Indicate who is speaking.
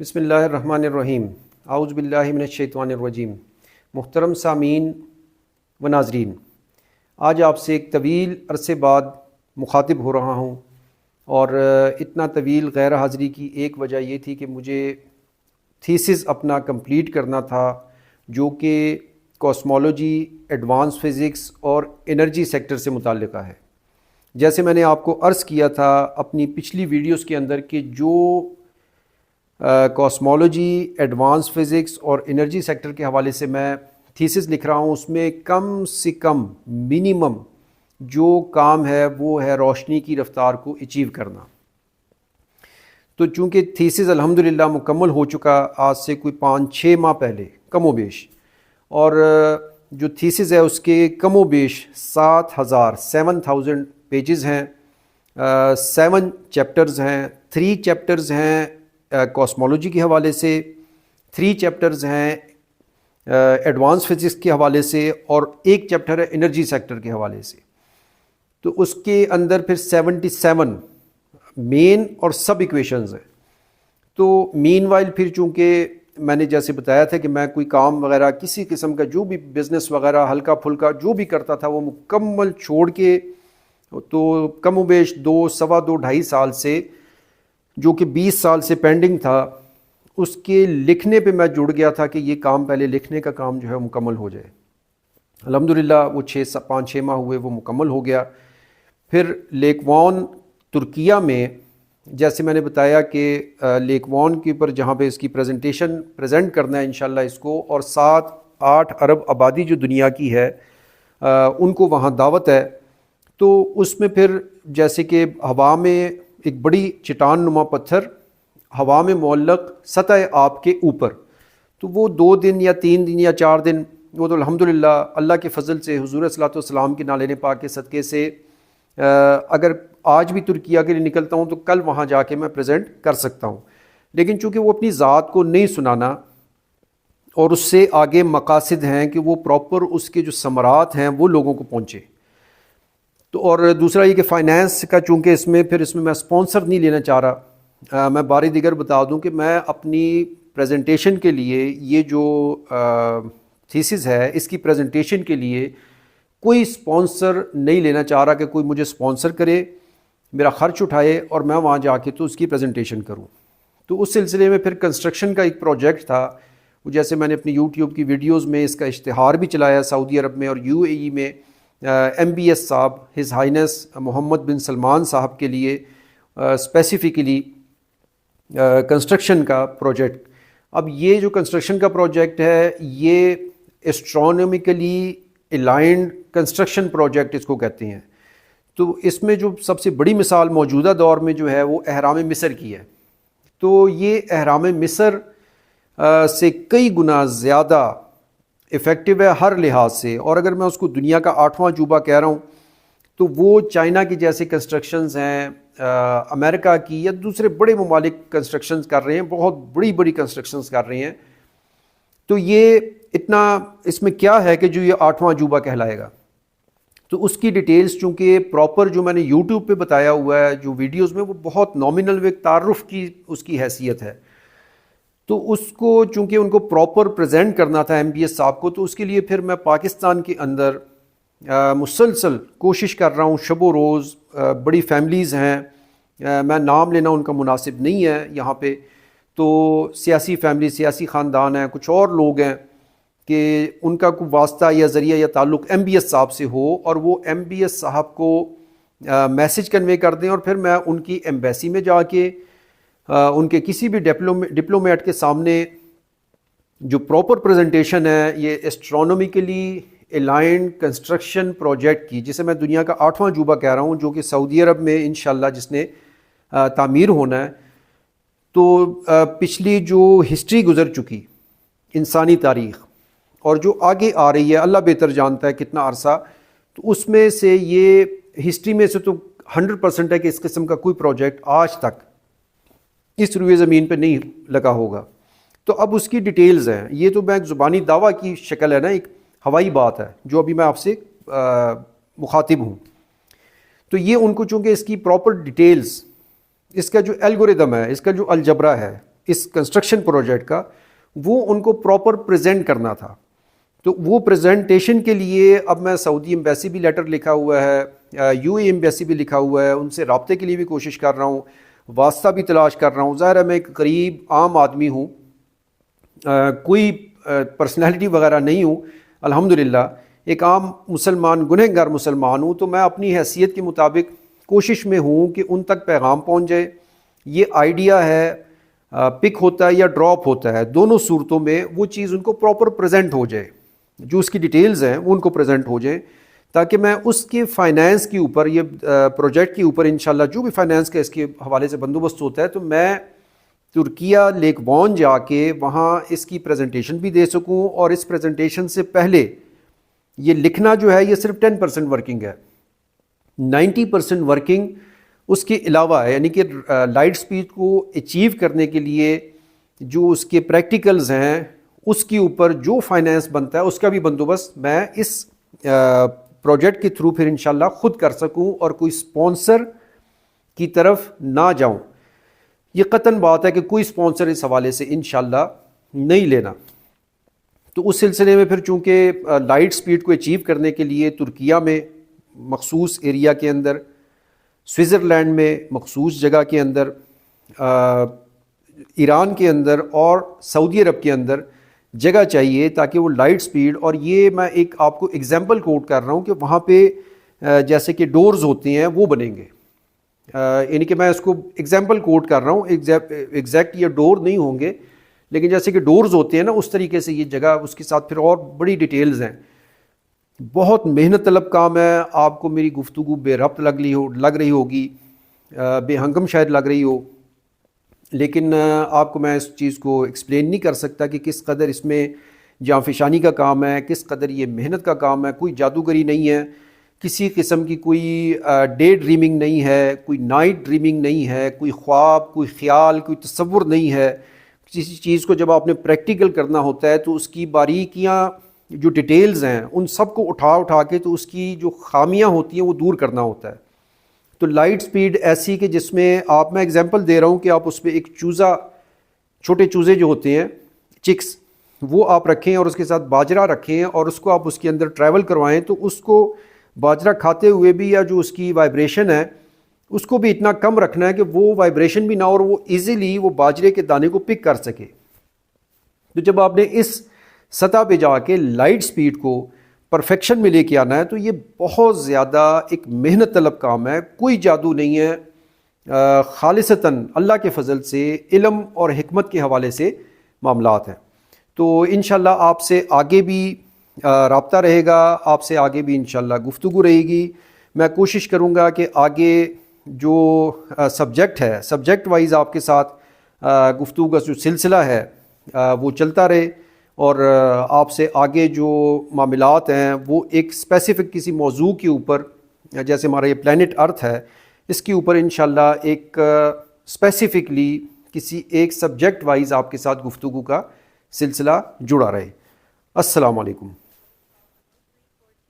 Speaker 1: بسم اللہ الرحمن الرحیم اعوذ باللہ من الشیطان الرجیم۔ محترم سامعین و ناظرین، آج آپ سے ایک طویل عرصے بعد مخاطب ہو رہا ہوں، اور اتنا طویل غیر حاضری کی ایک وجہ یہ تھی کہ مجھے تھیسس اپنا کمپلیٹ کرنا تھا، جو کہ کاسمولوجی، ایڈوانس فزکس اور انرجی سیکٹر سے متعلقہ ہے۔ جیسے میں نے آپ کو عرض کیا تھا اپنی پچھلی ویڈیوز کے اندر کہ جو کاسمولوجی، ایڈوانس فزکس اور انرجی سیکٹر کے حوالے سے میں تھیسس لکھ رہا ہوں، اس میں کم سے کم منیمم جو کام ہے وہ ہے روشنی کی رفتار کو اچیو کرنا۔ تو چونکہ تھیسس الحمدللہ مکمل ہو چکا آج سے کوئی 5-6 ماہ پہلے کم و بیش، اور جو تھیسس ہے اس کے کم و بیش 7,000 پیجز ہیں، 7 چیپٹرز ہیں، 3 چیپٹرز ہیں کاسمولوجی کے حوالے سے، 3 چیپٹرز ہیں ایڈوانس فزکس کے حوالے سے، اور 1 چیپٹر ہے انرجی سیکٹر کے حوالے سے۔ تو اس کے اندر پھر 77 مین اور سب ایکویشنز ہیں۔ تو مین وائل پھر چونکہ میں نے جیسے بتایا تھا کہ میں کوئی کام وغیرہ کسی قسم کا جو بھی بزنس وغیرہ ہلکا پھلکا جو بھی کرتا تھا وہ مکمل چھوڑ کے، تو کم و بیش 2.25 سال سے، جو کہ 20 سال سے پینڈنگ تھا، اس کے لکھنے پہ میں جڑ گیا تھا کہ یہ کام پہلے لکھنے کا کام جو ہے مکمل ہو جائے۔ الحمدللہ وہ 5-6 ماہ ہوئے وہ مکمل ہو گیا۔ پھر لیک وان ترکیہ میں، جیسے میں نے بتایا کہ لیک وان کے اوپر جہاں پہ اس کی پریزنٹ کرنا ہے انشاءاللہ اس کو، اور 7-8 ارب آبادی جو دنیا کی ہے ان کو وہاں دعوت ہے۔ تو اس میں پھر جیسے کہ ہوا میں ایک بڑی چٹان نما پتھر ہوا میں معلق سطح آب کے اوپر، تو وہ 2 دن یا 3 دن یا 4 دن، وہ تو الحمدللہ اللہ کے فضل سے حضور صلی اللہ علیہ وسلم کے نالین پاک کے صدقے سے اگر آج بھی ترکیہ کے لیے نکلتا ہوں تو کل وہاں جا کے میں پریزنٹ کر سکتا ہوں۔ لیکن چونکہ وہ اپنی ذات کو نہیں سنانا، اور اس سے آگے مقاصد ہیں کہ وہ پراپر اس کے جو ثمرات ہیں وہ لوگوں کو پہنچے۔ تو اور دوسرا یہ کہ فائنینس کا، چونکہ اس میں میں اسپانسر نہیں لینا چاہ رہا۔ میں باری دیگر بتا دوں کہ میں اپنی پریزنٹیشن کے لیے، یہ جو تھیسس ہے اس کی پریزنٹیشن کے لیے کوئی اسپانسر نہیں لینا چاہ رہا کہ کوئی مجھے اسپانسر کرے، میرا خرچ اٹھائے اور میں وہاں جا کے تو اس کی پریزنٹیشن کروں۔ تو اس سلسلے میں پھر کنسٹرکشن کا ایک پروجیکٹ تھا، جیسے میں نے اپنی یوٹیوب کی ویڈیوز میں اس کا اشتہار بھی چلایا سعودی عرب میں اور UAE میں، MBS صاحب ہز ہائنس محمد بن سلمان صاحب کے لیے اسپیسیفکلی کنسٹرکشن کا پروجیکٹ۔ اب یہ جو کنسٹرکشن کا پروجیکٹ ہے یہ ایسٹرونومیکلی الائنڈ کنسٹرکشن پروجیکٹ اس کو کہتے ہیں۔ تو اس میں جو سب سے بڑی مثال موجودہ دور میں جو ہے وہ اہرام مصر کی ہے۔ تو یہ اہرام مصر سے کئی گنا زیادہ افیکٹو ہے ہر لحاظ سے، اور اگر میں اس کو دنیا کا 8واں عجوبہ کہہ رہا ہوں تو وہ چائنا کی جیسے کنسٹرکشنز ہیں، امریکہ کی یا دوسرے بڑے ممالک کنسٹرکشنز کر رہے ہیں، بہت بڑی بڑی کنسٹرکشنز کر رہے ہیں۔ تو یہ اتنا اس میں کیا ہے کہ جو یہ 8واں عجوبہ کہلائے گا؟ تو اس کی ڈیٹیلز چونکہ پراپر جو میں نے یوٹیوب پہ بتایا ہوا ہے جو ویڈیوز میں، وہ بہت نامنل ایک تعارف کی اس کی حیثیت ہے۔ تو اس کو چونکہ ان کو پراپر پریزنٹ کرنا تھا MBS صاحب کو، تو اس کے لیے پھر میں پاکستان کے اندر مسلسل کوشش کر رہا ہوں، شب و روز۔ بڑی فیملیز ہیں، میں نام لینا ان کا مناسب نہیں ہے یہاں پہ، تو سیاسی فیملی، سیاسی خاندان ہیں، کچھ اور لوگ ہیں کہ ان کا کوئی واسطہ یا ذریعہ یا تعلق MBS صاحب سے ہو، اور وہ MBS صاحب کو میسج کنوے کر دیں، اور پھر میں ان کی ایمبیسی میں جا کے ان کے کسی بھی ڈپلومیٹ کے سامنے جو پراپر پریزنٹیشن ہے یہ ایسٹرونومیکلی الائنڈ کنسٹرکشن پروجیکٹ کی، جسے میں دنیا کا 8واں عجوبہ کہہ رہا ہوں، جو کہ سعودی عرب میں انشاءاللہ جس نے تعمیر ہونا ہے۔ تو پچھلی جو ہسٹری گزر چکی انسانی تاریخ، اور جو آگے آ رہی ہے اللہ بہتر جانتا ہے کتنا عرصہ، تو اس میں سے یہ ہسٹری میں سے تو 100% ہے کہ اس قسم کا کوئی پروجیکٹ آج تک اس روئے زمین پہ نہیں لگا ہوگا۔ تو اب اس کی ڈیٹیلز ہیں، یہ تو میں ایک زبانی دعویٰ کی شکل ہے نا، ایک ہوائی بات ہے جو ابھی میں آپ سے مخاطب ہوں۔ تو یہ ان کو چونکہ اس کی پراپر ڈیٹیلز، اس کا جو الگوریدم ہے، اس کا جو الجبرا ہے، اس کنسٹرکشن پروجیکٹ کا، وہ ان کو پراپر پریزنٹ کرنا تھا. تو وہ پریزنٹیشن کے لیے اب میں سعودی ایمبیسی بھی لیٹر لکھا ہوا ہے، یو اے ایمبیسی بھی لکھا ہوا ہے، ان سے رابطے کے لیے بھی کوشش کر رہا ہوں، واسطہ بھی تلاش کر رہا ہوں. ظاہر ہے میں ایک غریب عام آدمی ہوں، کوئی پرسنالٹی وغیرہ نہیں ہوں، الحمدللہ ایک عام مسلمان گنہگار مسلمان ہوں. تو میں اپنی حیثیت کے مطابق کوشش میں ہوں کہ ان تک پیغام پہنچ جائے. یہ آئیڈیا ہے، پک ہوتا ہے یا ڈراپ ہوتا ہے، دونوں صورتوں میں وہ چیز ان کو پراپر پریزنٹ ہو جائے، جو اس کی ڈیٹیلز ہیں وہ ان کو پریزنٹ ہو جائیں، تاکہ میں اس کے فائنینس کے اوپر، یہ پروجیکٹ کے اوپر انشاءاللہ جو بھی فائنینس کا اس کے حوالے سے بندوبست ہوتا ہے، تو میں ترکیہ لیک وان جا کے وہاں اس کی پریزنٹیشن بھی دے سکوں. اور اس پریزنٹیشن سے پہلے یہ لکھنا جو ہے یہ صرف 10% ورکنگ ہے، 90% ورکنگ اس کے علاوہ ہے. یعنی کہ لائٹ سپیڈ کو اچیو کرنے کے لیے جو اس کے پریکٹیکلز ہیں، اس کے اوپر جو فائنینس بنتا ہے اس کا بھی بندوبست میں اس پروجیکٹ کے تھرو پھر انشاءاللہ خود کر سکوں، اور کوئی سپانسر کی طرف نہ جاؤں. یہ قطعاً بات ہے کہ کوئی سپانسر اس حوالے سے انشاءاللہ نہیں لینا. تو اس سلسلے میں پھر چونکہ لائٹ سپیڈ کو اچیو کرنے کے لیے ترکیہ میں مخصوص ایریا کے اندر، سوئٹزرلینڈ میں مخصوص جگہ کے اندر، ایران کے اندر اور سعودی عرب کے اندر جگہ چاہیے، تاکہ وہ لائٹ سپیڈ، اور یہ میں ایک آپ کو اگزامپل کوٹ کر رہا ہوں کہ وہاں پہ جیسے کہ ڈورز ہوتے ہیں وہ بنیں گے. یعنی کہ میں اس کو اگزامپل کوٹ کر رہا ہوں، ایگزیکٹ یہ ڈور نہیں ہوں گے، لیکن جیسے کہ ڈورز ہوتے ہیں نا، اس طریقے سے یہ جگہ، اس کے ساتھ پھر اور بڑی ڈیٹیلز ہیں. بہت محنت طلب کام ہے. آپ کو میری گفتگو بے ربط لگ رہی ہوگی، بے ہنگم شاید لگ رہی ہو، لیکن آپ کو میں اس چیز کو ایکسپلین نہیں کر سکتا کہ کس قدر اس میں جانفشانی کا کام ہے، کس قدر یہ محنت کا کام ہے. کوئی جادوگری نہیں ہے، کسی قسم کی کوئی ڈے ڈریمنگ نہیں ہے، کوئی نائٹ ڈریمنگ نہیں ہے، کوئی خواب، کوئی خیال، کوئی تصور نہیں ہے. کسی چیز کو جب آپ نے پریکٹیکل کرنا ہوتا ہے تو اس کی باریکیاں، جو ڈیٹیلز ہیں، ان سب کو اٹھا کے تو اس کی جو خامیاں ہوتی ہیں وہ دور کرنا ہوتا ہے. تو لائٹ سپیڈ ایسی کہ جس میں آپ، میں اگزامپل دے رہا ہوں کہ آپ اس پہ ایک چوزا، چھوٹے چوزے جو ہوتے ہیں چکس، وہ آپ رکھیں اور اس کے ساتھ باجرہ رکھیں اور اس کو آپ اس کے اندر ٹریول کروائیں، تو اس کو باجرہ کھاتے ہوئے بھی، یا جو اس کی وائبریشن ہے اس کو بھی اتنا کم رکھنا ہے کہ وہ وائبریشن بھی نہ ہو اور وہ ایزیلی وہ باجرے کے دانے کو پک کر سکے. تو جب آپ نے اس سطح پہ جا کے لائٹ سپیڈ کو پرفیکشن میں لے کے آنا ہے، تو یہ بہت زیادہ ایک محنت طلب کام ہے. کوئی جادو نہیں ہے، خالصتاً اللہ کے فضل سے علم اور حکمت کے حوالے سے معاملات ہیں. تو انشاءاللہ آپ سے آگے بھی رابطہ رہے گا، آپ سے آگے بھی انشاءاللہ گفتگو رہے گی. میں کوشش کروں گا کہ آگے جو سبجیکٹ ہے، سبجیکٹ وائز آپ کے ساتھ گفتگو کا جو سلسلہ ہے وہ چلتا رہے، اور آپ سے آگے جو معاملات ہیں وہ ایک اسپیسیفک کسی موضوع کے اوپر، جیسے ہمارا یہ پلانٹ ارتھ ہے، اس کے اوپر انشاءاللہ ایک اسپیسیفکلی کسی ایک سبجیکٹ وائز آپ کے ساتھ گفتگو کا سلسلہ جڑا رہے. السلام علیکم.